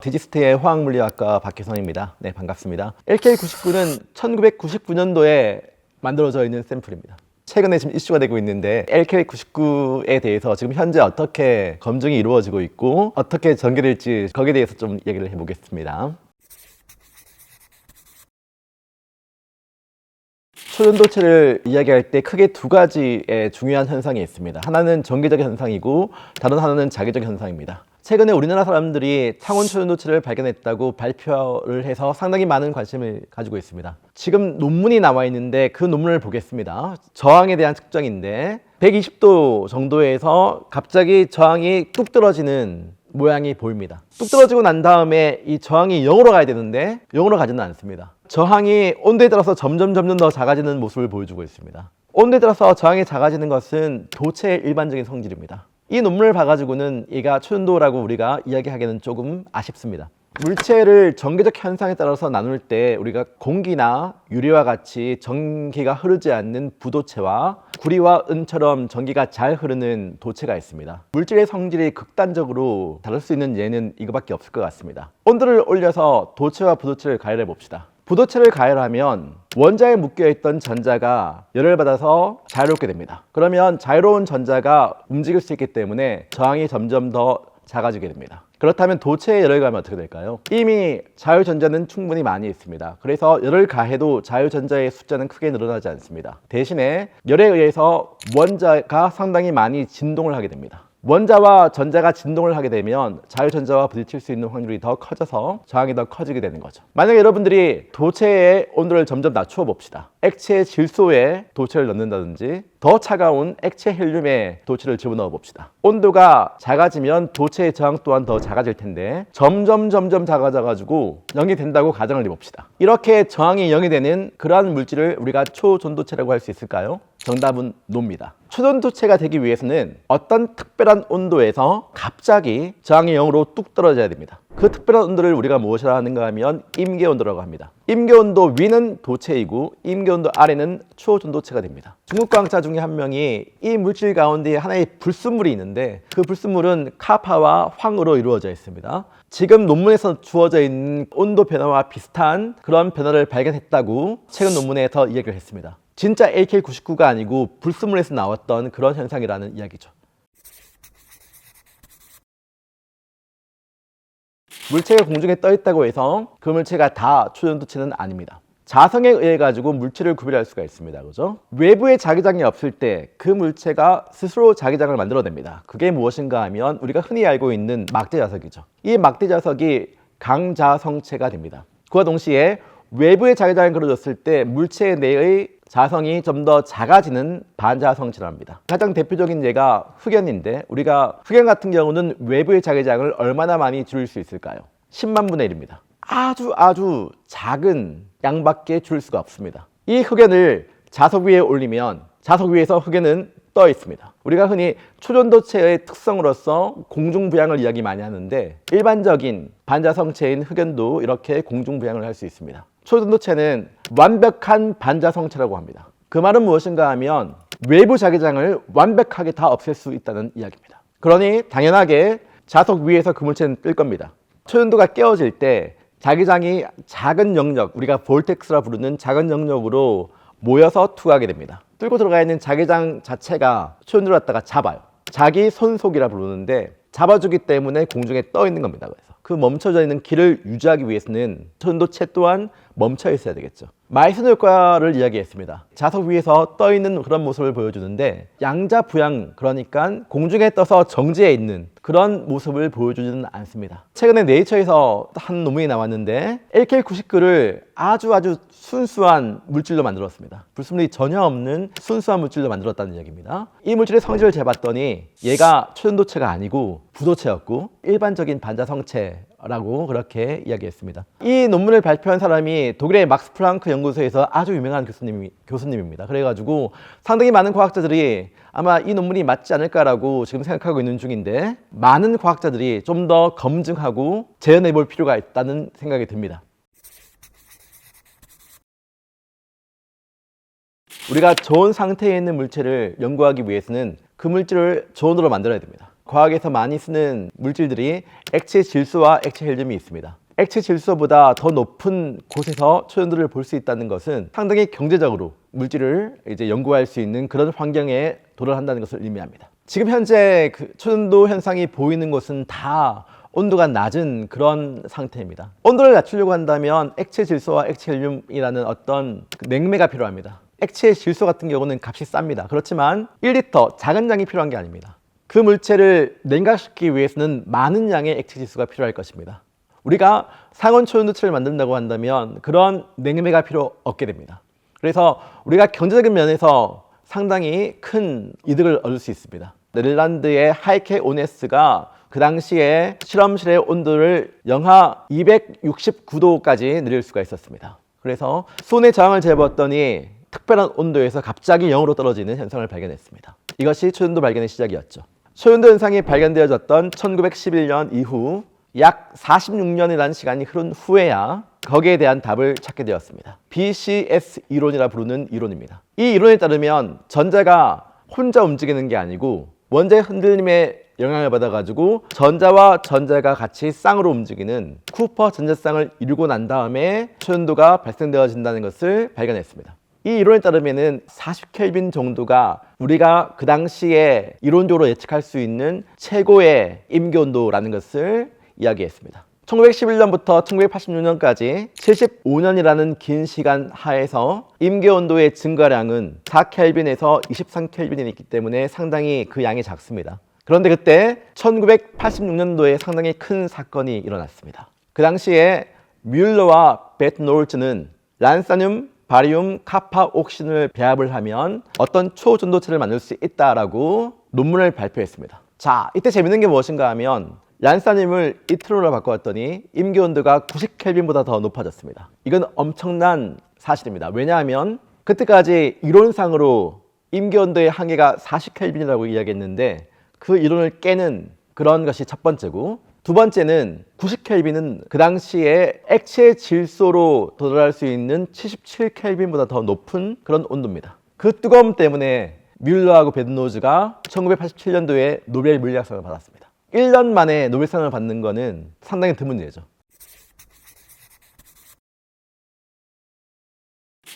디지스트의 화학물리학과 박혜성입니다. 네, 반갑습니다. LK99는 1999년도에 만들어져 있는 샘플입니다. 최근에 지금 이슈가 되고 있는데 LK99에 대해서 지금 현재 어떻게 검증이 이루어지고 있고 어떻게 전개될지 거기에 대해서 좀 얘기를 해보겠습니다. 초전도체를 이야기할 때 크게 두 가지의 중요한 현상이 있습니다. 하나는 정기적 현상이고 다른 하나는 자기적 현상입니다. 최근에 우리나라 사람들이 창원 초전도체를 발견했다고 발표를 해서 상당히 많은 관심을 가지고 있습니다. 지금 논문이 나와 있는데 그 논문을 보겠습니다. 저항에 대한 측정인데 120도 정도에서 갑자기 저항이 뚝 떨어지는 모양이 보입니다. 뚝 떨어지고 난 다음에 이 저항이 0으로 가야 되는데 0으로 가지는 않습니다. 저항이 온도에 따라서 점점 더 작아지는 모습을 보여주고 있습니다. 온도에 따라서 저항이 작아지는 것은 도체의 일반적인 성질입니다. 이 논문을 봐가지고는 얘가 초전도라고 우리가 이야기하기는 조금 아쉽습니다. 물체를 전기적 현상에 따라서 나눌 때 우리가 공기나 유리와 같이 전기가 흐르지 않는 부도체와 구리와 은처럼 전기가 잘 흐르는 도체가 있습니다. 물질의 성질이 극단적으로 다를 수 있는 예는 이거밖에 없을 것 같습니다. 온도를 올려서 도체와 부도체를 가열해 봅시다. 부도체를 가열하면 원자에 묶여있던 전자가 열을 받아서 자유롭게 됩니다. 그러면 자유로운 전자가 움직일 수 있기 때문에 저항이 점점 더 작아지게 됩니다. 그렇다면 도체에 열을 가하면 어떻게 될까요? 이미 자유전자는 충분히 많이 있습니다. 그래서 열을 가해도 자유전자의 숫자는 크게 늘어나지 않습니다. 대신에 열에 의해서 원자가 상당히 많이 진동을 하게 됩니다. 원자와 전자가 진동을 하게 되면 자유전자와 부딪힐 수 있는 확률이 더 커져서 저항이 더 커지게 되는 거죠. 만약에 여러분들이 도체의 온도를 점점 낮추어 봅시다. 액체 질소에 도체를 넣는다든지 더 차가운 액체 헬륨에 도체를 집어넣어 봅시다. 온도가 작아지면 도체의 저항 또한 더 작아질 텐데 점점 작아져가지고 0이 된다고 가정을 해봅시다. 이렇게 저항이 0이 되는 그러한 물질을 우리가 초전도체라고 할 수 있을까요? 정답은 노입니다. 초전도체가 되기 위해서는 어떤 특별한 온도에서 갑자기 저항이 0으로 뚝 떨어져야 됩니다. 그 특별한 온도를 우리가 무엇이라 하는가 하면 임계온도라고 합니다. 임계온도 위는 도체이고 임계온도 아래는 초전도체가 됩니다. 중국 과학자 중에 한 명이 이 물질 가운데 하나의 불순물이 있는데 그 불순물은 카파와 황으로 이루어져 있습니다. 지금 논문에서 주어져 있는 온도 변화와 비슷한 그런 변화를 발견했다고 최근 논문에서 이야기를 했습니다. 진짜 LK99가 아니고 불순물에서 나왔던 그런 현상이라는 이야기죠. 물체가 공중에 떠 있다고 해서 그 물체가 다 초전도체는 아닙니다. 자성에 의해 가지고 물체를 구별할 수가 있습니다. 그죠? 외부에 자기장이 없을 때 그 물체가 스스로 자기장을 만들어냅니다. 그게 무엇인가 하면 우리가 흔히 알고 있는 막대자석이죠. 이 막대자석이 강자성체가 됩니다. 그와 동시에 외부에 자기장이 걸어졌을 때 물체 내의 자성이 좀 더 작아지는 반자성체라고 합니다. 가장 대표적인 예가 흑연인데 우리가 흑연 같은 경우는 외부의 자기장을 얼마나 많이 줄일 수 있을까요? 10만 분의 1입니다. 아주 작은 양밖에 줄일 수가 없습니다. 이 흑연을 자석 위에 올리면 자석 위에서 흑연은 떠 있습니다. 우리가 흔히 초전도체의 특성으로서 공중부양을 이야기 많이 하는데 일반적인 반자성체인 흑연도 이렇게 공중부양을 할 수 있습니다. 초전도체는 완벽한 반자성체라고 합니다. 그 말은 무엇인가 하면 외부 자기장을 완벽하게 다 없앨 수 있다는 이야기입니다. 그러니 당연하게 자석 위에서 그 물체는 뜰 겁니다. 초전도가 깨어질 때 자기장이 작은 영역, 우리가 볼텍스라 부르는 작은 영역으로 모여서 투과하게 됩니다. 뚫고 들어가 있는 자기장 자체가 초전도를 갖다가 잡아요. 자기 손속이라 부르는데 잡아주기 때문에 공중에 떠 있는 겁니다. 그래서 그 멈춰져 있는 길을 유지하기 위해서는 초전도체 또한 멈춰 있어야 되겠죠. 마이슨 효과를 이야기했습니다. 자석 위에서 떠 있는 그런 모습을 보여주는데 양자 부양, 그러니까 공중에 떠서 정지해 있는 그런 모습을 보여주지는 않습니다. 최근에 네이처에서 한 논문이 나왔는데 LK99를 아주 순수한 물질로 만들었습니다. 불순물이 전혀 없는 순수한 물질로 만들었다는 이야기입니다. 이 물질의 성질을 재봤더니 얘가 초전도체가 아니고 부도체였고 일반적인 반자성체라고 그렇게 이야기했습니다. 이 논문을 발표한 사람이 독일의 막스 플랑크 연구소에서 아주 유명한 교수님입니다. 그래가지고 상당히 많은 과학자들이 아마 이 논문이 맞지 않을까라고 지금 생각하고 있는 중인데 많은 과학자들이 좀 더 검증하고 재현해 볼 필요가 있다는 생각이 듭니다. 우리가 좋은 상태에 있는 물체를 연구하기 위해서는 그 물질을 저온으로 만들어야 됩니다. 과학에서 많이 쓰는 물질들이 액체 질소와 액체 헬륨이 있습니다. 액체 질소보다 더 높은 곳에서 초연도를 볼 수 있다는 것은 상당히 경제적으로 물질을 이제 연구할 수 있는 그런 환경에 도달한다는 것을 의미합니다. 지금 현재 그 초연도 현상이 보이는 곳은 다 온도가 낮은 그런 상태입니다. 온도를 낮추려고 한다면 액체 질소와 액체 헬륨이라는 어떤 냉매가 필요합니다. 액체 질소 같은 경우는 값이 쌉니다. 그렇지만 1리터 작은 양이 필요한 게 아닙니다. 그 물체를 냉각시키기 위해서는 많은 양의 액체 질소가 필요할 것입니다. 우리가 상온 초연도체를 만든다고 한다면 그런 냉매가 필요 없게 됩니다. 그래서 우리가 경제적인 면에서 상당히 큰 이득을 얻을 수 있습니다. 네덜란드의 하이케 오네스가 그 당시에 실험실의 온도를 영하 269도까지 내릴 수가 있었습니다. 그래서 수온의 저항을 재보았더니 특별한 온도에서 갑자기 0으로 떨어지는 현상을 발견했습니다. 이것이 초연도 발견의 시작이었죠. 초연도 현상이 발견되어졌던 1911년 이후 약 46년이라는 시간이 흐른 후에야 거기에 대한 답을 찾게 되었습니다. BCS 이론이라 부르는 이론입니다. 이 이론에 따르면 전자가 혼자 움직이는 게 아니고 원자의 흔들림에 영향을 받아가지고 전자와 전자가 같이 쌍으로 움직이는 쿠퍼 전자쌍을 이루고 난 다음에 초연도가 발생되어진다는 것을 발견했습니다. 이 이론에 따르면 40켈빈 정도가 우리가 그 당시에 이론적으로 예측할 수 있는 최고의 임계온도라는 것을 이야기했습니다. 1911년부터 1986년까지 75년이라는 긴 시간 하에서 임계온도의 증가량은 4켈빈에서 23켈빈이 있기 때문에 상당히 그 양이 작습니다. 그런데 그때 1986년도에 상당히 큰 사건이 일어났습니다. 그 당시에 뮬러와 베트놀츠는 란사늄, 바리움, 카파, 옥신을 배합을 하면 어떤 초전도체를 만들 수 있다라고 논문을 발표했습니다. 자, 이때 재밌는 게 무엇인가 하면 란사늄을 이트론으로 바꿔왔더니 임계온도가 90켈빈보다 더 높아졌습니다. 이건 엄청난 사실입니다. 왜냐하면 그때까지 이론상으로 임계온도의 한계가 40켈빈이라고 이야기했는데 그 이론을 깨는 그런 것이 첫 번째고, 두 번째는 90켈빈은 그 당시에 액체 질소로 도달할 수 있는 77켈빈보다 더 높은 그런 온도입니다. 그 뜨거움 때문에 뮬러하고 베드노즈가 1987년도에 노벨 물리학상을 받았습니다. 1년 만에 노벨상을 받는 것은 상당히 드문 일이죠.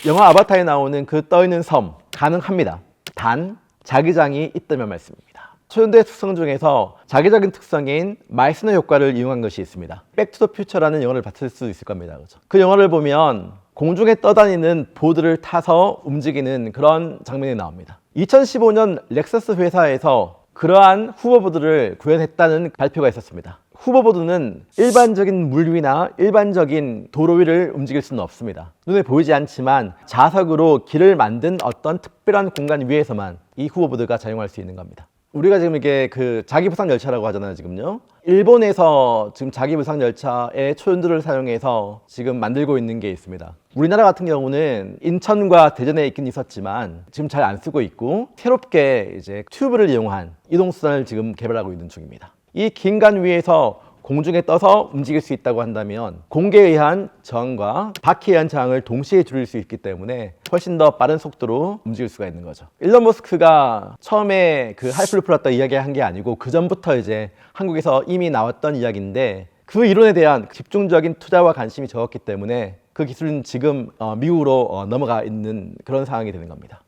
영화 아바타에 나오는 그 떠있는 섬 가능합니다. 단 자기장이 있다면 말씀입니다. 초연도의 특성 중에서 자기적인 특성인 마이스너 효과를 이용한 것이 있습니다. 백투더퓨처라는 영화를 봤을 수 있을 겁니다. 그렇죠? 그 영화를 보면 공중에 떠다니는 보드를 타서 움직이는 그런 장면이 나옵니다. 2015년 렉서스 회사에서 그러한 후보보드를 구현했다는 발표가 있었습니다. 후보보드는 일반적인 물 위나 일반적인 도로 위를 움직일 수는 없습니다. 눈에 보이지 않지만 자석으로 길을 만든 어떤 특별한 공간 위에서만 이 후보보드가 사용할 수 있는 겁니다. 우리가 지금 이게 그 자기부상 열차라고 하잖아요, 지금요. 일본에서 지금 자기부상 열차의 초연도를 사용해서 지금 만들고 있는 게 있습니다. 우리나라 같은 경우는 인천과 대전에 있긴 있었지만 지금 잘 안 쓰고 있고, 새롭게 이제 튜브를 이용한 이동수단을 지금 개발하고 있는 중입니다. 이 긴 간 위에서 공중에 떠서 움직일 수 있다고 한다면 공기에 의한 저항과 바퀴에 의한 저항을 동시에 줄일 수 있기 때문에 훨씬 더 빠른 속도로 움직일 수가 있는 거죠. 일론 머스크가 처음에 그 하이플루프라다 이야기한 게 아니고 그 전부터 이제 한국에서 이미 나왔던 이야기인데, 그 이론에 대한 집중적인 투자와 관심이 적었기 때문에 그 기술은 지금 미국으로 넘어가 있는 그런 상황이 되는 겁니다.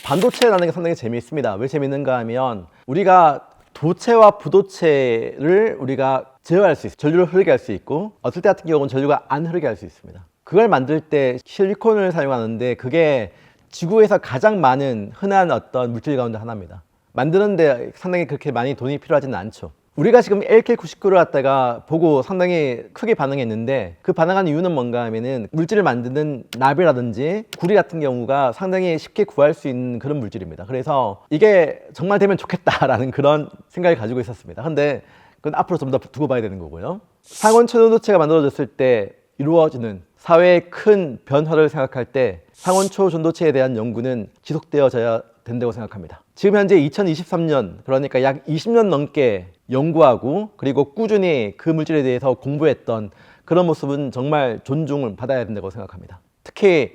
반도체라는 게 상당히 재미있습니다. 왜 재미있는가 하면 우리가 도체와 부도체를 우리가 제어할 수 있어요. 전류를 흐르게 할 수 있고, 어떨 때 같은 경우는 전류가 안 흐르게 할 수 있습니다. 그걸 만들 때 실리콘을 사용하는데 그게 지구에서 가장 많은 흔한 어떤 물질 가운데 하나입니다. 만드는데 상당히 그렇게 많이 돈이 필요하지는 않죠. 우리가 지금 LK99를 갖다가 보고 상당히 크게 반응했는데, 그 반응한 이유는 뭔가 하면은 물질을 만드는 나비라든지 구리 같은 경우가 상당히 쉽게 구할 수 있는 그런 물질입니다. 그래서 이게 정말 되면 좋겠다라는 그런 생각을 가지고 있었습니다. 근데 그건 앞으로 좀 더 두고 봐야 되는 거고요. 상온 초전도체가 만들어졌을 때 이루어지는 사회의 큰 변화를 생각할 때 상온 초전도체에 대한 연구는 지속되어져야 된다고 생각합니다. 지금 현재 2023년, 그러니까 약 20년 넘게 연구하고 그리고 꾸준히 그 물질에 대해서 공부했던 그런 모습은 정말 존중을 받아야 된다고 생각합니다. 특히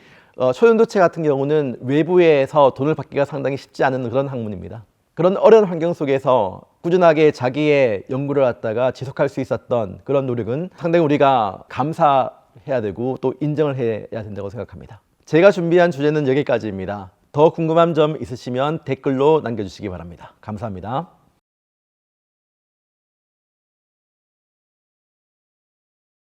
초연도체 같은 경우는 외부에서 돈을 받기가 상당히 쉽지 않은 그런 학문입니다. 그런 어려운 환경 속에서 꾸준하게 자기의 연구를 갖다가 지속할 수 있었던 그런 노력은 상당히 우리가 감사해야 되고 또 인정을 해야 된다고 생각합니다. 제가 준비한 주제는 여기까지입니다. 더 궁금한 점 있으시면 댓글로 남겨주시기 바랍니다. 감사합니다.